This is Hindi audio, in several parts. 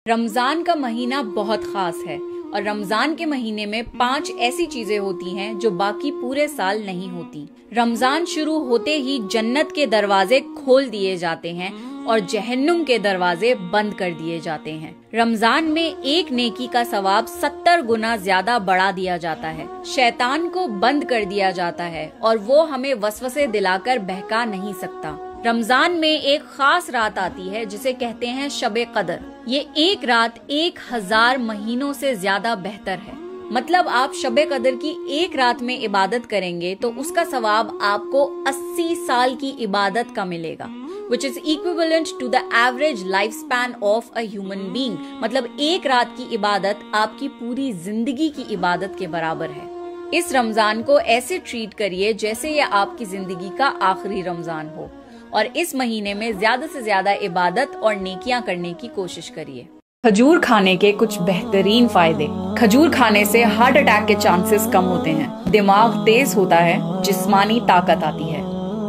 रमजान का महीना बहुत खास है और रमजान के महीने में 5 ऐसी चीजें होती हैं जो बाकी पूरे साल नहीं होती। रमजान शुरू होते ही जन्नत के दरवाजे खोल दिए जाते हैं और जहन्नुम के दरवाजे बंद कर दिए जाते हैं। रमजान में एक नेकी का सवाब 70 गुना ज्यादा बढ़ा दिया जाता है। शैतान को बंद कर दिया जाता है और वो हमें वसवसे दिलाकर बहका नहीं सकता। रमजान में एक खास रात आती है जिसे कहते हैं शबे कदर। ये एक रात 1000 महीनों से ज्यादा बेहतर है। मतलब आप शबे कदर की एक रात में इबादत करेंगे तो उसका सवाब आपको 80 साल की इबादत का मिलेगा, which is equivalent to the average lifespan of a human being। मतलब एक रात की इबादत आपकी पूरी जिंदगी की इबादत के बराबर है। इस रमजान को ऐसे ट्रीट करिए जैसे ये आपकी जिंदगी का आखिरी रमजान हो और इस महीने में ज्यादा से ज्यादा इबादत और नेकियां करने की कोशिश करिए। खजूर खाने के कुछ बेहतरीन फायदे। खजूर खाने से हार्ट अटैक के चांसेस कम होते हैं, दिमाग तेज होता है, जिस्मानी ताकत आती है,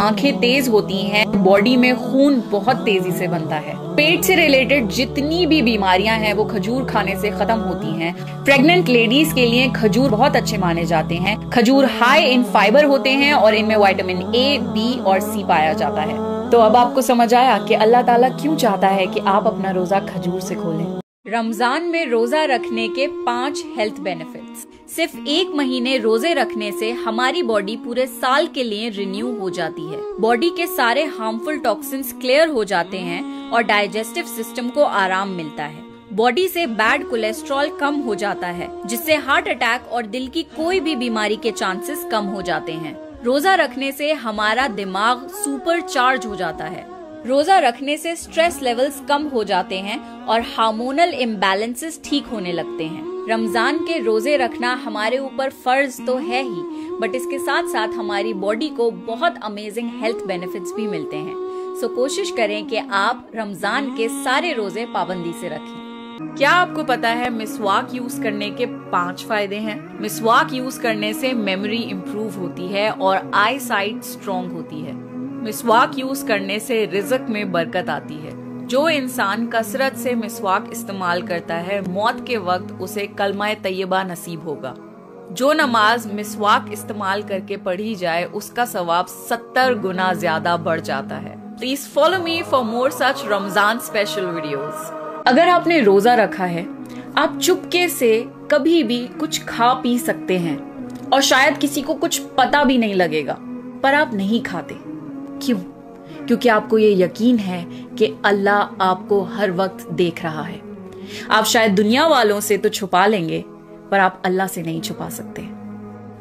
आंखें तेज होती हैं, बॉडी में खून बहुत तेजी से बनता है, पेट से रिलेटेड जितनी भी बीमारियां हैं वो खजूर खाने से खत्म होती हैं। प्रेग्नेंट लेडीज के लिए खजूर बहुत अच्छे माने जाते हैं। खजूर हाई इन फाइबर होते हैं और इनमें विटामिन ए, बी और सी पाया जाता है। तो अब आपको समझ आया कि अल्लाह ताला क्यों चाहता है कि आप अपना रोजा खजूर से खोलें। रमजान में रोजा रखने के 5 हेल्थ बेनिफिट्स। सिर्फ एक महीने रोजे रखने से हमारी बॉडी पूरे साल के लिए रिन्यू हो जाती है। बॉडी के सारे हार्मफुल टॉक्सिन्स क्लियर हो जाते हैं और डाइजेस्टिव सिस्टम को आराम मिलता है। बॉडी से बैड कोलेस्ट्रॉल कम हो जाता है जिससे हार्ट अटैक और दिल की कोई भी बीमारी के चांसेस कम हो जाते हैं। रोजा रखने से हमारा दिमाग सुपर चार्ज हो जाता है। रोजा रखने से स्ट्रेस लेवल्स कम हो जाते हैं और हार्मोनल इम्बैलेंसेस ठीक होने लगते हैं। रमजान के रोजे रखना हमारे ऊपर फर्ज तो है ही, बट इसके साथ साथ हमारी बॉडी को बहुत अमेजिंग हेल्थ बेनिफिट्स भी मिलते हैं। सो कोशिश करें कि आप रमजान के सारे रोजे पाबंदी से रखें। क्या आपको पता है मिसवाक यूज करने के 5 फायदे हैं? मिसवाक यूज करने से मेमोरी इम्प्रूव होती है और आई साइट स्ट्रॉन्ग होती है। मिसवाक यूज करने से रिज़्क में बरकत आती है। जो इंसान कसरत से मिसवाक इस्तेमाल करता है मौत के वक्त उसे कलमा तैयबा नसीब होगा। जो नमाज मिसवाक इस्तेमाल करके पढ़ी जाए उसका सवाब 70 गुना ज्यादा बढ़ जाता है। Please follow me for more such Ramzan special videos. अगर आपने रोजा रखा है, आप चुपके से कभी भी कुछ खा पी सकते हैं और शायद किसी को कुछ पता भी नहीं लगेगा, पर आप नहीं खाते। क्यों? क्योंकि आपको ये यकीन है कि अल्लाह आपको हर वक्त देख रहा है। आप शायद दुनिया वालों से तो छुपा लेंगे पर आप अल्लाह से नहीं छुपा सकते।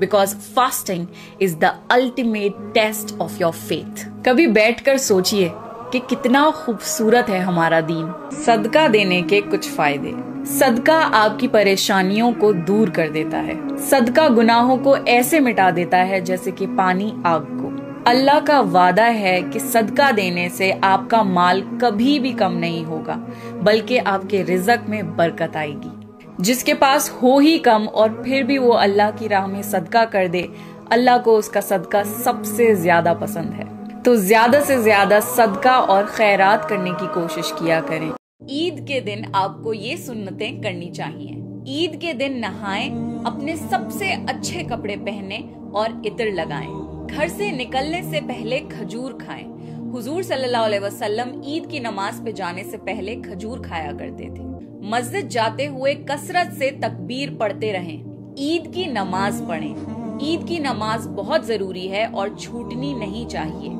Because fasting is the ultimate test of your faith. कभी बैठकर सोचिए कि कितना खूबसूरत है हमारा दीन। सदका देने के कुछ फायदे। सदका आपकी परेशानियों को दूर कर देता है। सदका गुनाहों को ऐसे मिटा देता है जैसे कि पानी आग को। अल्लाह का वादा है कि सदका देने से आपका माल कभी भी कम नहीं होगा, बल्कि आपके रिज़्क में बरकत आएगी। जिसके पास हो ही कम और फिर भी वो अल्लाह की राह में सदका कर दे, अल्लाह को उसका सदका सबसे ज्यादा पसंद है। तो ज्यादा से ज्यादा सदका और खैरात करने की कोशिश किया करें। ईद के दिन आपको ये सुन्नतें करनी चाहिए। ईद के दिन नहाएं, अपने सबसे अच्छे कपड़े पहने और इत्र लगाएं। घर से निकलने से पहले खजूर खाएं। हुजूर सल्लल्लाहु अलैहि वसल्लम ईद की नमाज पे जाने से पहले खजूर खाया करते थे। मस्जिद जाते हुए कसरत से तकबीर पढ़ते रहें। ईद की नमाज पढ़ें। ईद की नमाज बहुत जरूरी है और छूटनी नहीं चाहिए।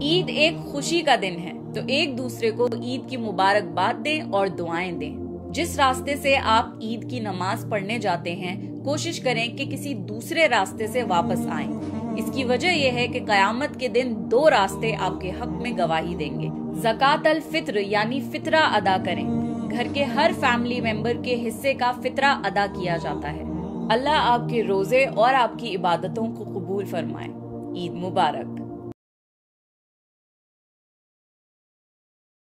ईद एक खुशी का दिन है तो एक दूसरे को ईद की मुबारकबाद दें और दुआएं दें। जिस रास्ते से आप ईद की नमाज पढ़ने जाते हैं कोशिश करें कि किसी दूसरे रास्ते से वापस आएं। इसकी वजह यह है कि कयामत के दिन 2 रास्ते आपके हक में गवाही देंगे। ज़कात अल फित्र यानी फितरा अदा करें। घर के हर फैमिली मेंबर के हिस्से का फितरा अदा किया जाता है। अल्लाह आपके रोजे और आपकी इबादतों को कबूल फरमाए। ईद मुबारक।